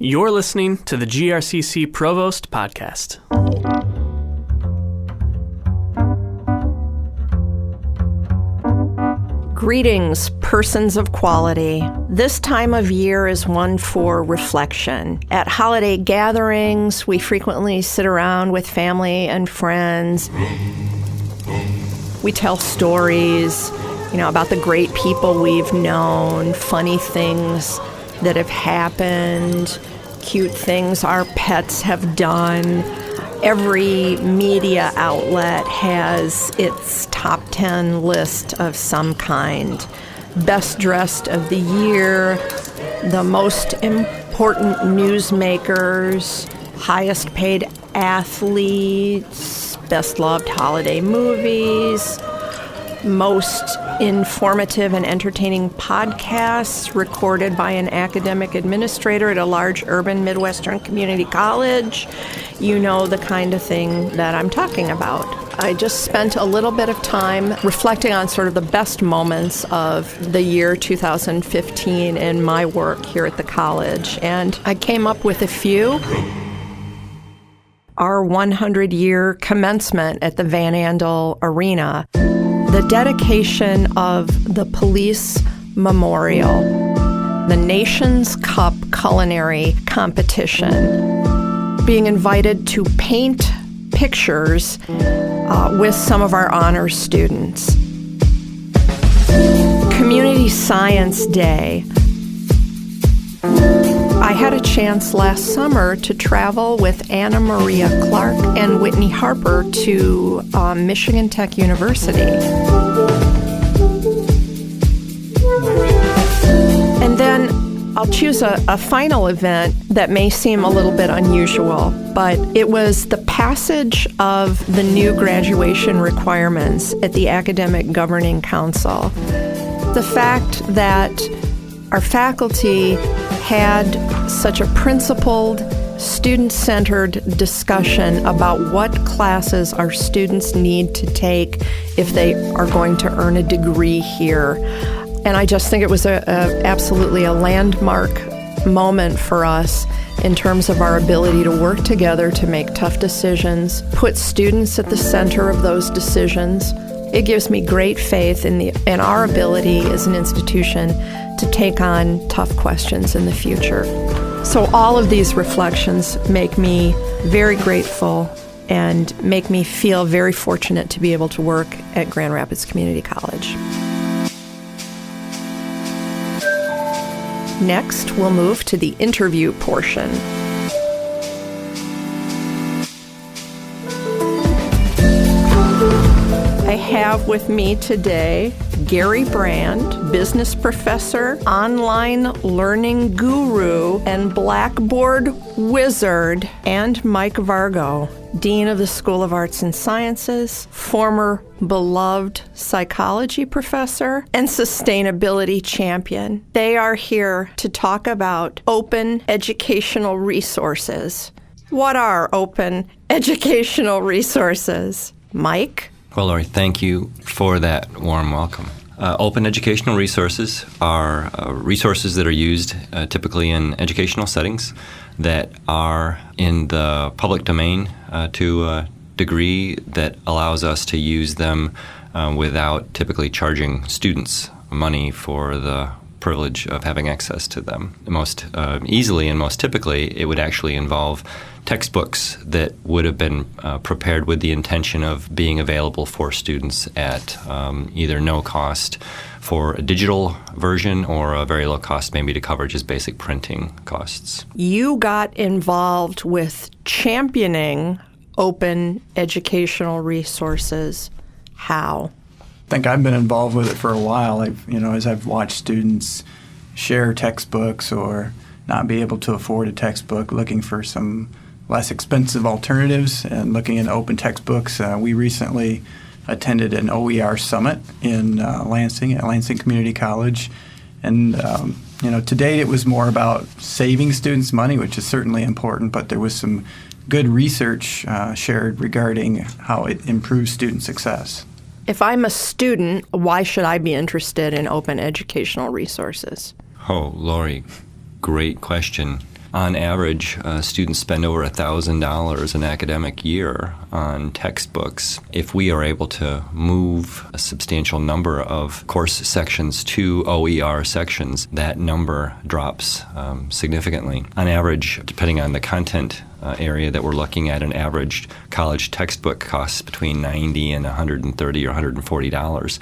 You're listening to the GRCC Provost Podcast. Greetings, persons of quality. This time of year is one for reflection. At holiday gatherings, we frequently sit around with family and friends. We tell stories, about the great people we've known, funny things that have happened, cute things our pets have done. Every media outlet has its top 10 list of some kind. Best dressed of the year, the most important newsmakers, highest paid athletes, best loved holiday movies, most informative and entertaining podcasts recorded by an academic administrator at a large urban Midwestern community college. You know the kind of thing that I'm talking about. I just spent a little bit of time reflecting on sort of the best moments of the year 2015 in my work here at the college, and I came up with a few. Our 100-year commencement at the Van Andel Arena, the dedication of the police memorial, the Nations Cup culinary competition, being invited to paint pictures with some of our honors students, Community Science Day. I had a chance last summer to travel with Anna Maria Clark and Whitney Harper to Michigan Tech University. And then I'll choose a final event that may seem a little bit unusual, but it was the passage of the new graduation requirements at the Academic Governing Council. The fact that our faculty had such a principled, student-centered discussion about what classes our students need to take if they are going to earn a degree here. And I just think it was absolutely a landmark moment for us in terms of our ability to work together to make tough decisions, put students at the center of those decisions. It gives me great faith in our ability as an institution to take on tough questions in the future. So all of these reflections make me very grateful and make me feel very fortunate to be able to work at Grand Rapids Community College. Next, we'll move to the interview portion. I have with me today Gary Brand, business professor, online learning guru, and Blackboard wizard, and Mike Vargo, dean of the School of Arts and Sciences, former beloved psychology professor, and sustainability champion. They are here to talk about open educational resources. What are open educational resources? Mike? Well, Lori, thank you for that warm welcome. Open educational resources are resources that are used typically in educational settings that are in the public domain to a degree that allows us to use them without typically charging students money for the privilege of having access to them. Most easily and most typically, it would actually involve textbooks that would have been prepared with the intention of being available for students at either no cost for a digital version or a very low cost maybe to cover just basic printing costs. You got involved with championing open educational resources. How? I think I've been involved with it for a while. As I've watched students share textbooks or not be able to afford a textbook, looking for some less expensive alternatives and looking at open textbooks. We recently attended an OER summit in Lansing at Lansing Community College. And, to date it was more about saving students money, which is certainly important, but there was some good research shared regarding how it improves student success. If I'm a student, why should I be interested in open educational resources? Oh, Lori, great question. On average, students spend over $1,000 an academic year on textbooks. If we are able to move a substantial number of course sections to OER sections, that number drops significantly. On average, depending on the content area that we're looking at, an average college textbook costs between $90 and $130 or $140.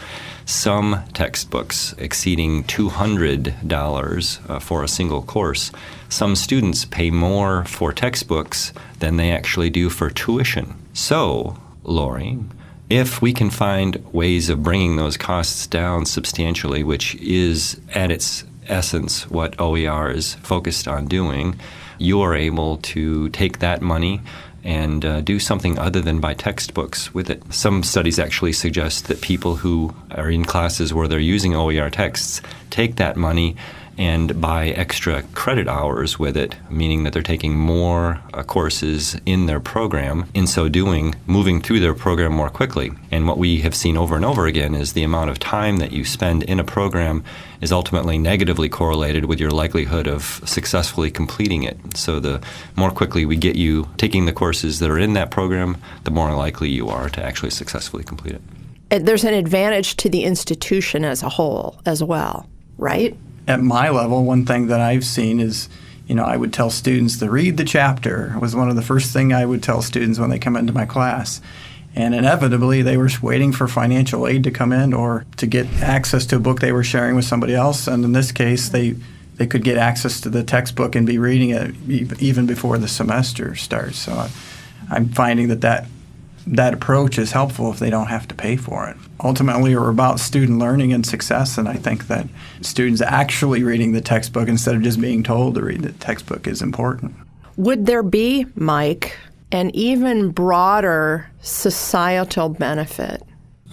Some textbooks exceeding $200 for a single course. Some students pay more for textbooks than they actually do for tuition. So, Lori, if we can find ways of bringing those costs down substantially, which is at its essence what OER is focused on doing, you are able to take that money and do something other than buy textbooks with it. Some studies actually suggest that people who are in classes where they're using OER texts take that money and buy extra credit hours with it, meaning that they're taking more courses in their program. In so doing, moving through their program more quickly. And what we have seen over and over again is the amount of time that you spend in a program is ultimately negatively correlated with your likelihood of successfully completing it. So the more quickly we get you taking the courses that are in that program, the more likely you are to actually successfully complete it. There's an advantage to the institution as a whole as well, right? At my level, one thing that I've seen is, I would tell students to read the chapter. It was one of the first things I would tell students when they come into my class. And inevitably, they were waiting for financial aid to come in or to get access to a book they were sharing with somebody else. And in this case, they could get access to the textbook and be reading it even before the semester starts. So I'm finding that approach is helpful if they don't have to pay for it. Ultimately, we're about student learning and success, and I think that students actually reading the textbook instead of just being told to read the textbook is important. Would there be, Mike, an even broader societal benefit?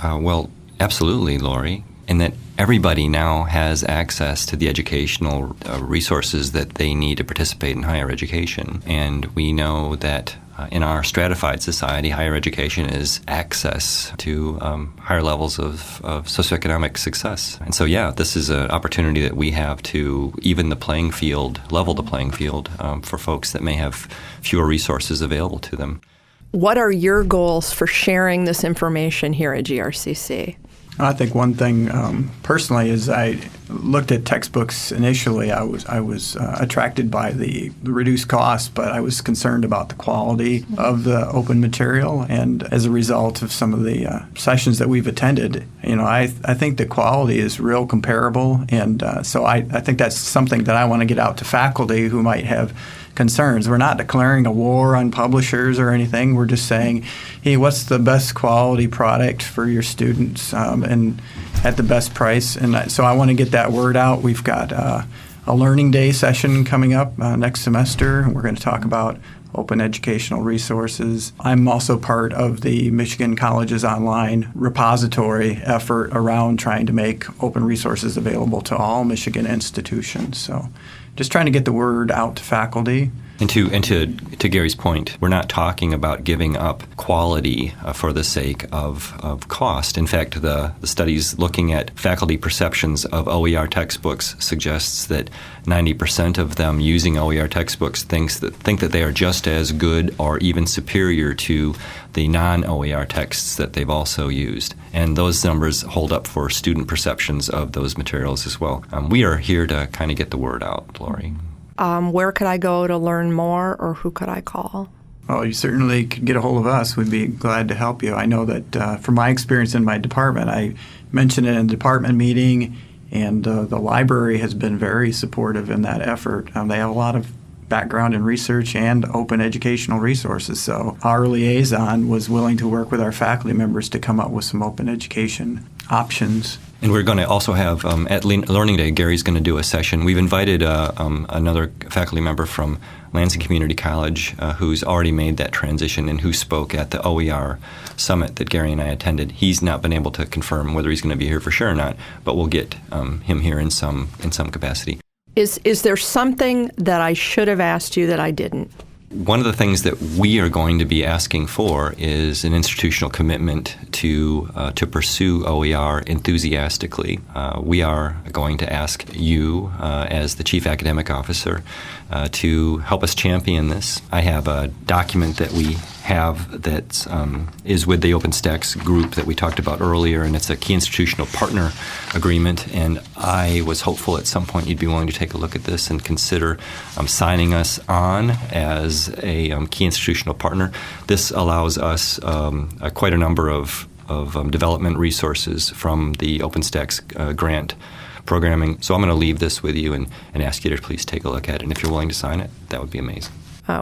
Well, absolutely, Lori, in that everybody now has access to the educational resources that they need to participate in higher education. And we know that in our stratified society, higher education is access to higher levels of socioeconomic success. And so, this is an opportunity that we have to even the playing field, level the playing field for folks that may have fewer resources available to them. What are your goals for sharing this information here at GRCC? I think one thing personally is I looked at textbooks initially. I was attracted by the reduced cost, but I was concerned about the quality of the open material. And as a result of some of the sessions that we've attended, I think the quality is real comparable. And so I think that's something that I want to get out to faculty who might have concerns. We're not declaring a war on publishers or anything. We're just saying, hey, what's the best quality product for your students and at the best price? And so I want to get that word out. We've got a Learning Day session coming up next semester. We're going to talk about open educational resources. I'm also part of the Michigan Colleges Online repository effort around trying to make open resources available to all Michigan institutions. So just trying to get the word out to faculty. And to Gary's point, we're not talking about giving up quality for the sake of cost. In fact, the studies looking at faculty perceptions of OER textbooks suggests that 90% of them using OER textbooks think that they are just as good or even superior to the non-OER texts that they've also used. And those numbers hold up for student perceptions of those materials as well. We are here to kind of get the word out, Lori. Where could I go to learn more, or who could I call? Well, you certainly could get a hold of us. We'd be glad to help you. I know that from my experience in my department, I mentioned it in a department meeting, and the library has been very supportive in that effort. They have a lot of background in research and open educational resources. So our liaison was willing to work with our faculty members to come up with some open education options. And we're going to also have, at Learning Day, Gary's going to do a session. We've invited another faculty member from Lansing Community College who's already made that transition and who spoke at the OER summit that Gary and I attended. He's not been able to confirm whether he's going to be here for sure or not, but we'll get him here in some capacity. Is there something that I should have asked you that I didn't? One of the things that we are going to be asking for is an institutional commitment to pursue OER enthusiastically. We are going to ask you, as the Chief Academic Officer, to help us champion this. I have a document that we have that is with the OpenStax group that we talked about earlier, and it's a key institutional partner agreement, and I was hopeful at some point you'd be willing to take a look at this and consider signing us on as a key institutional partner. This allows us quite a number of development resources from the OpenStax grant programming. So I'm going to leave this with you and ask you to please take a look at it. And if you're willing to sign it, that would be amazing.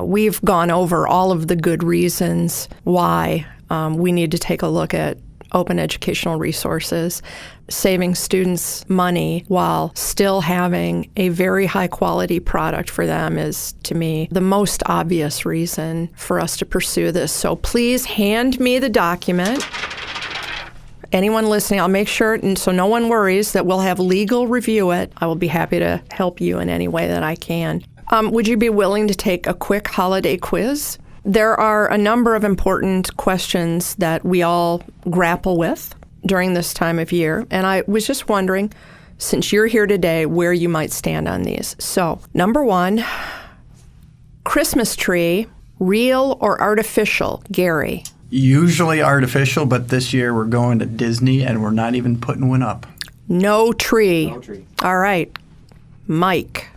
We've gone over all of the good reasons why we need to take a look at open educational resources. Saving students money while still having a very high quality product for them is, to me, the most obvious reason for us to pursue this. So please hand me the document. Anyone listening, I'll make sure, and so no one worries, that we'll have legal review it. I will be happy to help you in any way that I can. Would you be willing to take a quick holiday quiz? There are a number of important questions that we all grapple with during this time of year, and I was just wondering, since you're here today, where you might stand on these. So, number one, Christmas tree, real or artificial, Gary? Usually artificial, but this year we're going to Disney and we're not even putting one up. No tree. No tree. All right. Mike?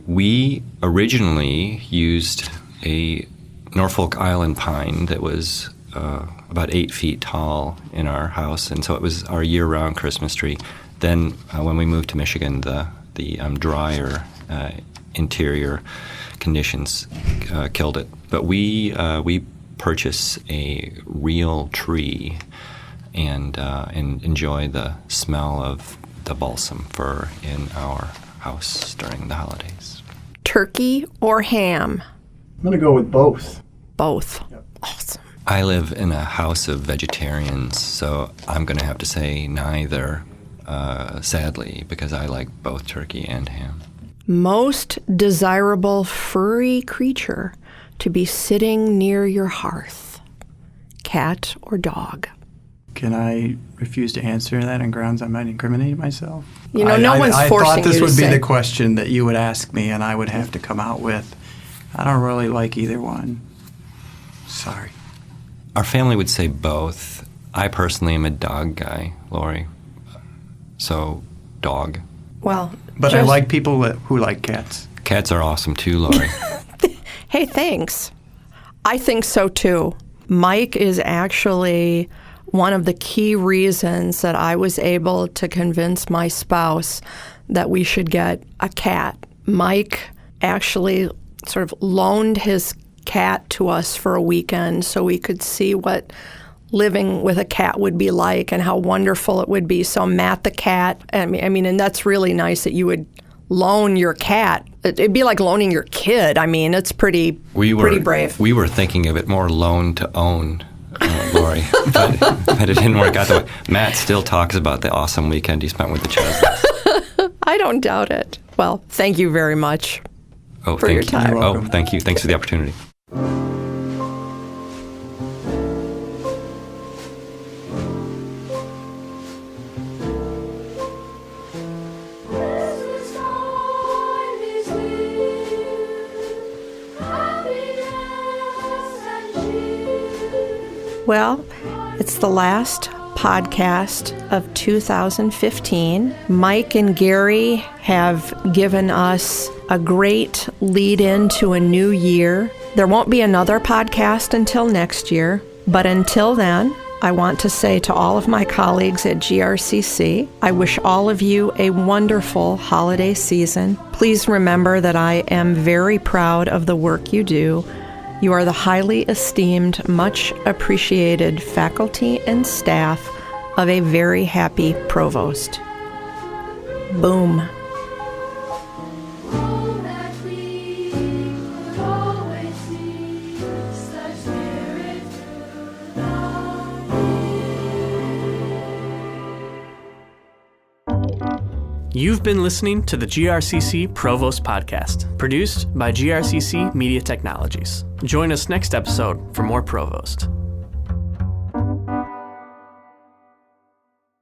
We originally used a Norfolk Island pine that was about 8 feet tall in our house, and so it was our year-round Christmas tree. Then when we moved to Michigan, the drier interior conditions killed it. But we purchase a real tree and enjoy the smell of the balsam fir in our house during the holidays. Turkey or ham? I'm going to go with both. Both. Yep. Awesome. I live in a house of vegetarians, so I'm going to have to say neither, sadly, because I like both turkey and ham. Most desirable furry creature to be sitting near your hearth, cat or dog? Can I refuse to answer that on grounds I might incriminate myself? You know, no one's forcing you to say. I thought this would be the question that you would ask me and I would have to come out with. I don't really like either one. Sorry. Our family would say both. I personally am a dog guy, Lori. So, dog. Well, but I like people who like cats. Cats are awesome too, Lori. Hey, thanks. I think so too. Mike is actually one of the key reasons that I was able to convince my spouse that we should get a cat. Mike actually sort of loaned his cat to us for a weekend so we could see what living with a cat would be like and how wonderful it would be. So Matt the cat, I mean, and that's really nice that you would loan your cat. It'd be like loaning your kid. I mean, it's pretty brave. We were thinking of it more loan to own, Lori, but it didn't work out that way. Matt still talks about the awesome weekend he spent with the Chesleys. I don't doubt it. Well, thank you very much for your time. You're welcome. Thank you. Thanks for the opportunity. Well, it's the last podcast of 2015. Mike and Gary have given us a great lead into a new year. There won't be another podcast until next year, but until then, I want to say to all of my colleagues at GRCC, I wish all of you a wonderful holiday season. Please remember that I am very proud of the work you do. You are the highly esteemed, much appreciated faculty and staff of a very happy provost. Boom. You've been listening to the GRCC Provost Podcast, produced by GRCC Media Technologies. Join us next episode for more Provost.